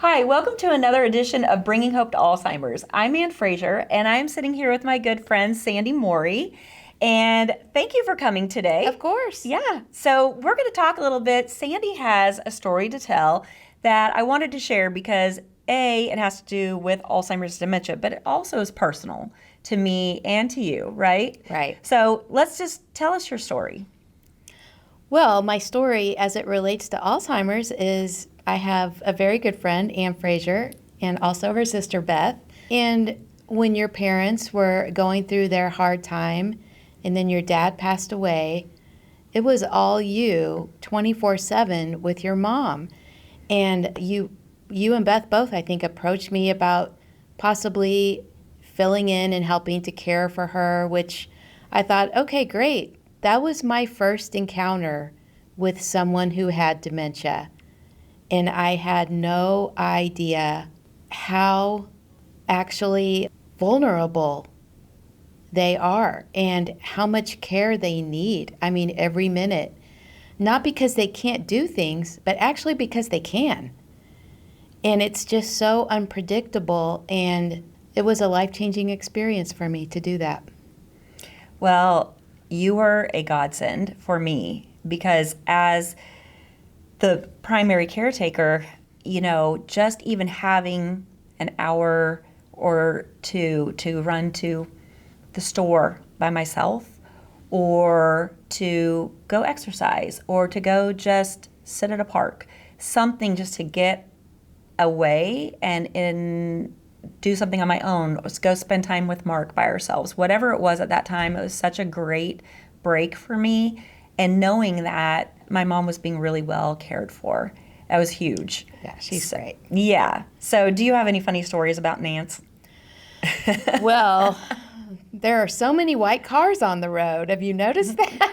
Hi, welcome to another edition of Bringing Hope to Alzheimer's. I'm Anne Fraser, and I'm sitting here with my good friend Sandy Morey. And thank you for coming today. Of course. Yeah, so we're going to talk a little bit. Sandy has a story to tell that I wanted to share because it has to do with Alzheimer's dementia, but it also is personal to me and to you, right? Right. So let's just tell us your story. Well, my story as it relates to Alzheimer's is I have a very good friend, Anne Fraser, and also her sister, Beth. And when your parents were going through their hard time and then your dad passed away, it was all you 24/7 with your mom. And you and Beth both, I think, approached me about possibly filling in and helping to care for her, which I thought, okay, great. That was my first encounter with someone who had dementia. And I had no idea how actually vulnerable they are and how much care they need. I mean, every minute. Not because they can't do things, but actually because they can. And it's just so unpredictable, and it was a life-changing experience for me to do that. Well, you were a godsend for me because as the primary caretaker, just even having an hour or two to run to the store by myself or to go exercise or to go just sit at a park, something just to get away and do something on my own, go spend time with Mark by ourselves. Whatever it was at that time, it was such a great break for me. And knowing that my mom was being really well cared for, that was huge. Yeah, she's great. Yeah. So do you have any funny stories about Nance? Well, there are so many white cars on the road. Have you noticed that?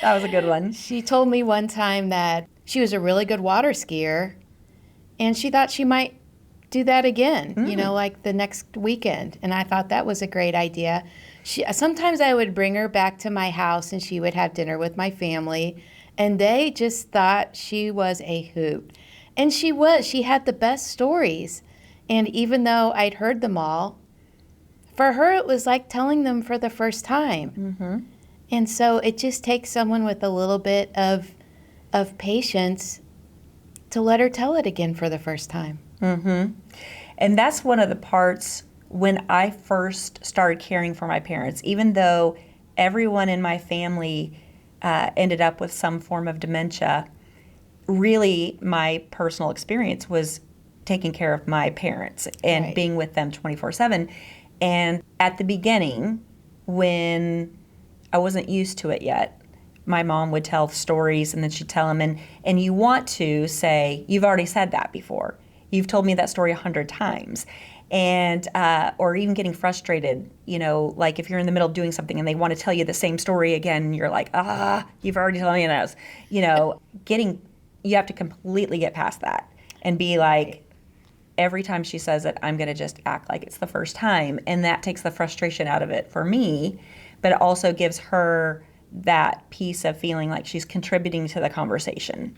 That was a good one. She told me one time that she was a really good water skier, and she thought she might do that again, like the next weekend. And I thought that was a great idea. Sometimes I would bring her back to my house and she would have dinner with my family, and they just thought she was a hoot. And she was. She had the best stories. And even though I'd heard them all, for her it was like telling them for the first time. Mm-hmm. And so it just takes someone with a little bit of patience to let her tell it again for the first time. Mm-hmm. And that's one of the parts when I first started caring for my parents, even though everyone in my family ended up with some form of dementia, really my personal experience was taking care of my parents and Right. being with them 24/7. And at the beginning, when I wasn't used to it yet, my mom would tell stories and then she'd tell them. And you want to say, you've already said that before. You've told me that story 100 times. And, or even getting frustrated, like if you're in the middle of doing something and they want to tell you the same story again, you're like, you've already told me this. You have to completely get past that and be like, every time she says it, I'm going to just act like it's the first time. And that takes the frustration out of it for me, but it also gives her that piece of feeling like she's contributing to the conversation.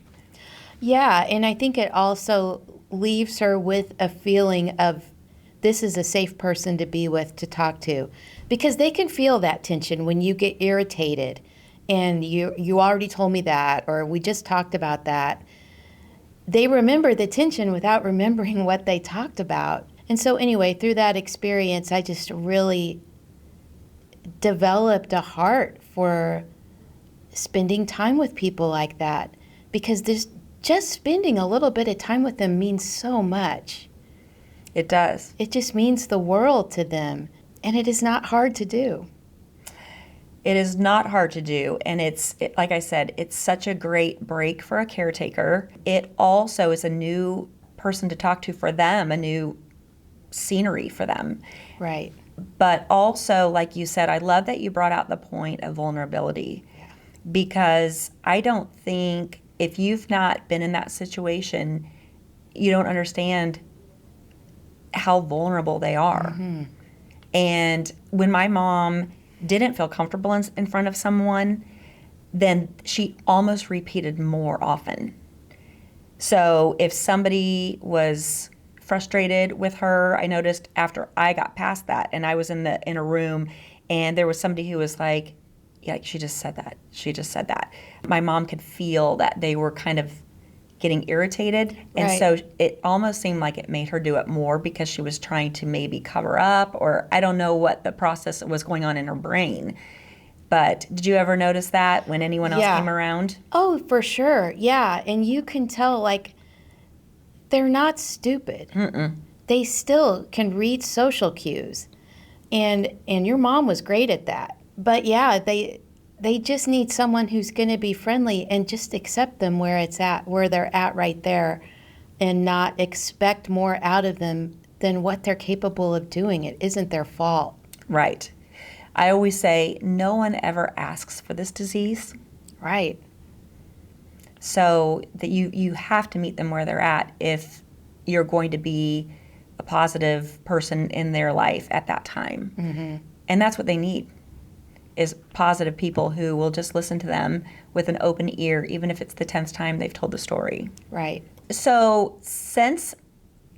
Yeah, and I think it also leaves her with a feeling of this is a safe person to be with, to talk to, because they can feel that tension when you get irritated and you already told me that, or we just talked about that. They remember the tension without remembering what they talked about. And so anyway, through that experience, I just really developed a heart for spending time with people like that, because just spending a little bit of time with them means so much. It does. It just means the world to them, and it is not hard to do. It is not hard to do, and like I said, it's such a great break for a caretaker. It also is a new person to talk to for them, a new scenery for them. Right. But also, like you said, I love that you brought out the point of vulnerability, because I don't think if you've not been in that situation, you don't understand how vulnerable they are. Mm-hmm. And when my mom didn't feel comfortable in front of someone, then she almost repeated more often. So if somebody was frustrated with her, I noticed after I got past that and I was in a room and there was somebody who was like, yeah, she just said that. She just said that. My mom could feel that they were kind of getting irritated. And Right. so it almost seemed like it made her do it more because she was trying to maybe cover up, or I don't know what the process was going on in her brain. But did you ever notice that when anyone else came Yeah. around? Oh, for sure. Yeah. And you can tell, like, they're not stupid. Mm-mm. They still can read social cues. And your mom was great at that. But yeah, they just need someone who's going to be friendly and just accept them where they're at right there, and not expect more out of them than what they're capable of doing. It isn't their fault. Right. I always say no one ever asks for this disease. Right. So that you have to meet them where they're at if you're going to be a positive person in their life at that time. Mm-hmm. And that's what they need, is positive people who will just listen to them with an open ear, even if it's the 10th time they've told the story. Right. So since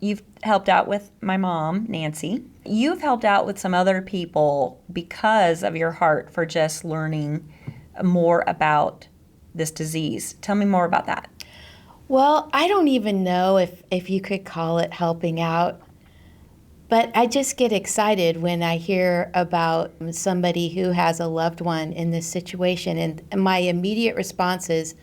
you've helped out with my mom, Nancy, you've helped out with some other people because of your heart for just learning more about this disease. Tell me more about that. Well, I don't even know if you could call it helping out, but I just get excited when I hear about somebody who has a loved one in this situation. And my immediate response is,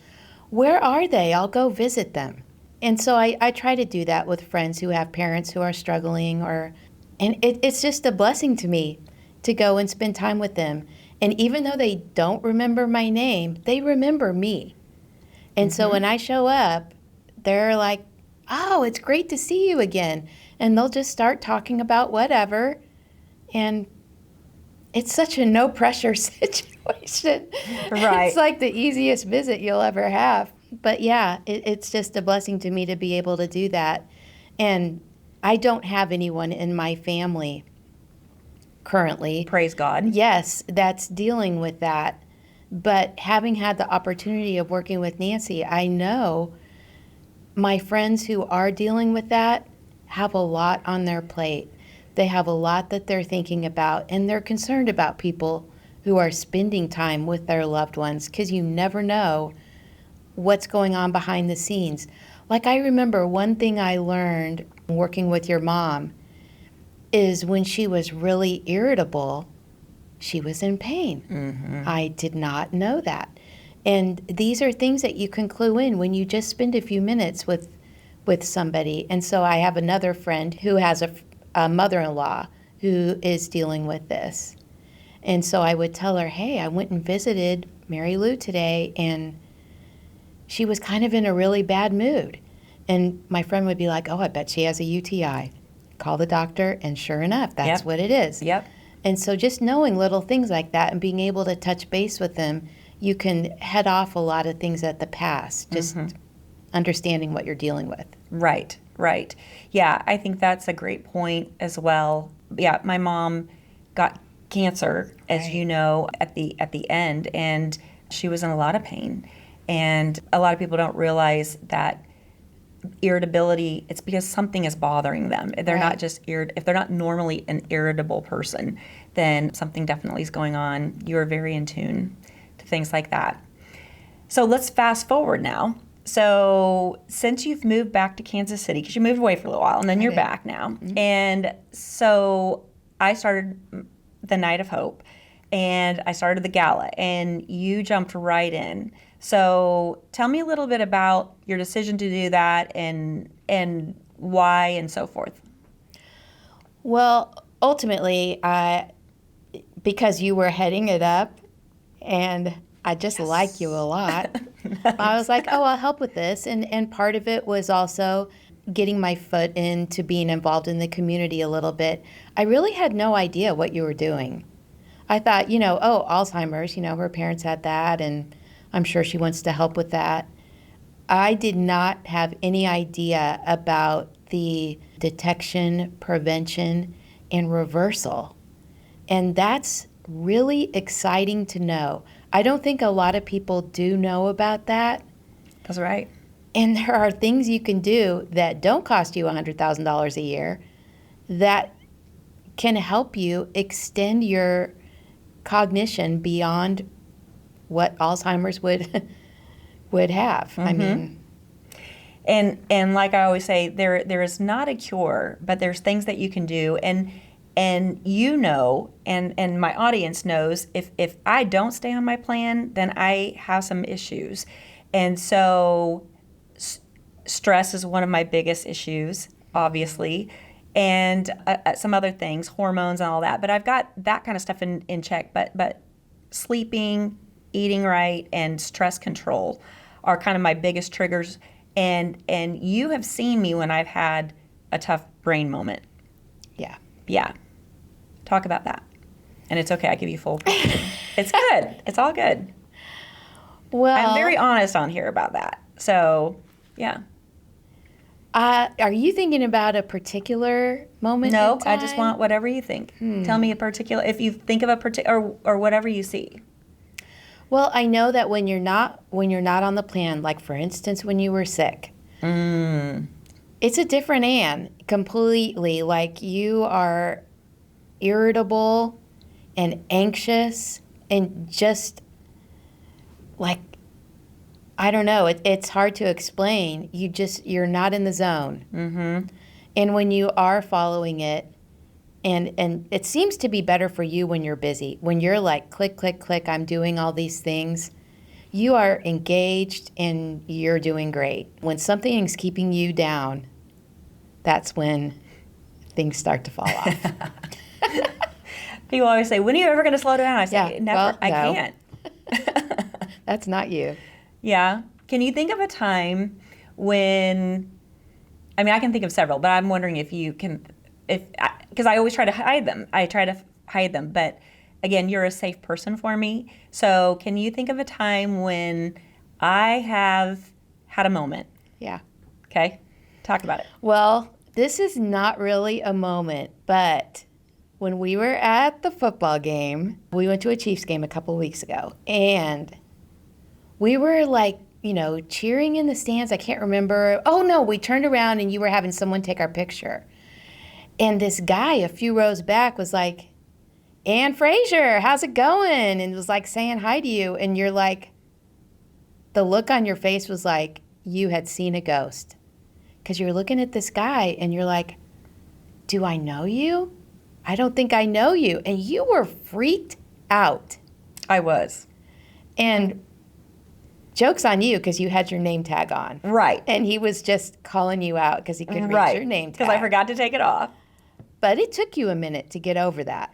where are they? I'll go visit them. And so I try to do that with friends who have parents who are struggling, and it's just a blessing to me to go and spend time with them. And even though they don't remember my name, they remember me. And so when I show up, they're like, oh, it's great to see you again. And they'll just start talking about whatever. And it's such a no pressure situation. Right. It's like the easiest visit you'll ever have. But yeah, it's just a blessing to me to be able to do that. And I don't have anyone in my family currently. Praise God. Yes, that's dealing with that. But having had the opportunity of working with Nancy, I know my friends who are dealing with that have a lot on their plate. They have a lot that they're thinking about, and they're concerned about people who are spending time with their loved ones, because you never know what's going on behind the scenes. Like, I remember one thing I learned working with your mom is when she was really irritable, she was in pain. Mm-hmm. I did not know that. And these are things that you can clue in when you just spend a few minutes with somebody. And so I have another friend who has a mother-in-law who is dealing with this. And so I would tell her, hey, I went and visited Mary Lou today, and she was kind of in a really bad mood. And my friend would be like, oh, I bet she has a UTI. Call the doctor, and sure enough, that's what it is. Yep. And so just knowing little things like that and being able to touch base with them, you can head off a lot of things at the past, just understanding what you're dealing with. Right, right. Yeah, I think that's a great point as well. Yeah, my mom got cancer, as you know, at the end, and she was in a lot of pain. And a lot of people don't realize that irritability, it's because something is bothering them. They're not just if they're not normally an irritable person, then something definitely is going on. You are very in tune to things like that. So let's fast forward now. So since you've moved back to Kansas City, because you moved away for a little while and then you're back now, and so I started the Night of Hope, and I started the gala, and you jumped right in. So tell me a little bit about your decision to do that, and why and so forth. Well, ultimately, because you were heading it up, and I just like you a lot, I was like, oh, I'll help with this. And part of it was also getting my foot into being involved in the community a little bit. I really had no idea what you were doing. I thought, Alzheimer's, her parents had that, and I'm sure she wants to help with that. I did not have any idea about the detection, prevention, and reversal. And that's really exciting to know. I don't think a lot of people do know about that. That's right. And there are things you can do that don't cost you $100,000 a year that can help you extend your cognition beyond what Alzheimer's would have. I mean, and like I always say, there is not a cure, but there's things that you can do, and you know, and my audience knows, if I don't stay on my plan, then I have some issues. And so stress is one of my biggest issues, obviously, and some other things, hormones and all that. But I've got that kind of stuff in check. But sleeping, eating right, and stress control are kind of my biggest triggers. And you have seen me when I've had a tough brain moment. yeah. Yeah. Talk about that. And it's okay. I give you full permission. It's good. It's all good. Well, I'm very honest on here about that. So, yeah. Are you thinking about a particular moment? No, in time? I just want whatever you think. Tell me a particular, if you think of a particular, or whatever you see. Well, I know that when you're not on the plan, like for instance when you were sick, it's a different Anne completely. Like you are irritable and anxious and just like, I don't know, it's hard to explain. You're not in the zone. And when you are following it, and it seems to be better for you when you're busy. When you're like, click, click, click, I'm doing all these things, you are engaged and you're doing great. When something's keeping you down, that's when things start to fall off. People always say, when are you ever going to slow down? I say, Yeah, never. well, I no. can't. That's not you. Yeah. Can you think of a time when, I mean, I can think of several, but I'm wondering if you can, because I always try to hide them. I try to hide them, but again, you're a safe person for me. So can you think of a time when I have had a moment? Yeah. Okay. Talk about it. Well, this is not really a moment, but when we were at the football game, we went to a Chiefs game a couple of weeks ago, and we were like, cheering in the stands. I can't remember. Oh, no, we turned around and you were having someone take our picture. And this guy a few rows back was like, Anne Fraser, how's it going? And was like saying hi to you. And you're like, the look on your face was like you had seen a ghost. Because you're looking at this guy and you're like, do I know you? I don't think I know you. And you were freaked out. I was. And joke's on you because you had your name tag on. Right. And he was just calling you out because he couldn't read your name tag. Because I forgot to take it off. But it took you a minute to get over that.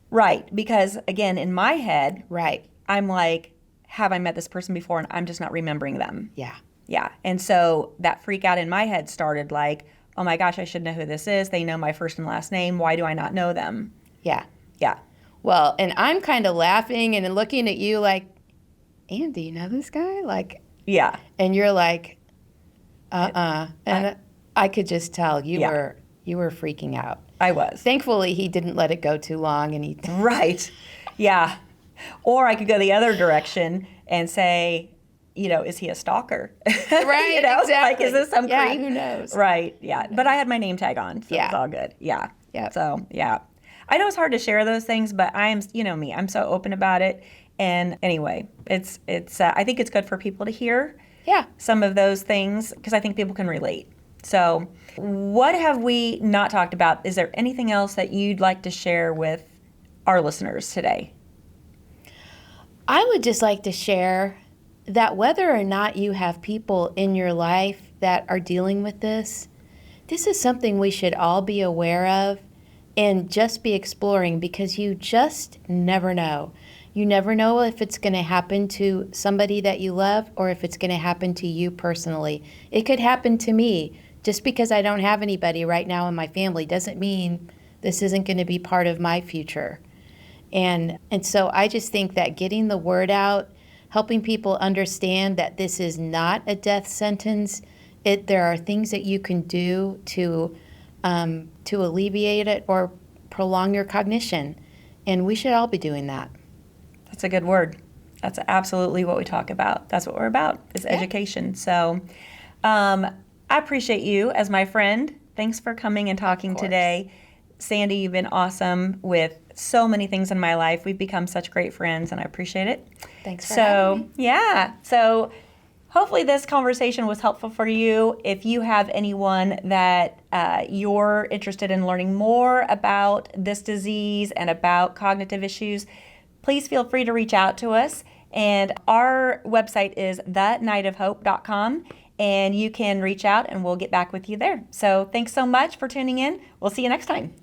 Right. Because, again, in my head, Right. I'm like, have I met this person before? And I'm just not remembering them. Yeah. Yeah. And so that freak out in my head started like, oh my gosh, I should know who this is. They know my first and last name. Why do I not know them? Yeah. Yeah. Well, and I'm kind of laughing and looking at you like, Anne, do you know this guy? Like, Yeah. and you're like, And I could just tell you were freaking out. I was. Thankfully, he didn't let it go too long, and he. Right. Yeah. Or I could go the other direction and say, is he a stalker? Right. Exactly. Like, is this some Yeah. creep? Who knows? Right. Yeah. But I had my name tag on, so it's all good. Yeah. Yeah. So yeah, I know it's hard to share those things, but I'm, me, I'm so open about it. And anyway, it's. I think it's good for people to hear. Yeah. Some of those things because I think people can relate. So, what have we not talked about? Is there anything else that you'd like to share with our listeners today? I would just like to share that whether or not you have people in your life that are dealing with this is something we should all be aware of and just be exploring because you just never know. You never know if it's going to happen to somebody that you love or if it's going to happen to you personally. It could happen to me. Just because I don't have anybody right now in my family doesn't mean this isn't going to be part of my future. And so I just think that getting the word out, helping people understand that this is not a death sentence, there are things that you can do to alleviate it or prolong your cognition. And we should all be doing that. That's a good word. That's absolutely what we talk about. That's what we're about, is education. So I appreciate you as my friend. Thanks for coming and talking course. today. Sandy, you've been awesome with so many things in my life. We've become such great friends, and I appreciate it. Thanks for having me. Yeah. So hopefully this conversation was helpful for you. If you have anyone that you're interested in learning more about this disease and about cognitive issues, please feel free to reach out to us. And our website is thenightofhope.com, and you can reach out and we'll get back with you there. So thanks so much for tuning in. We'll see you next time.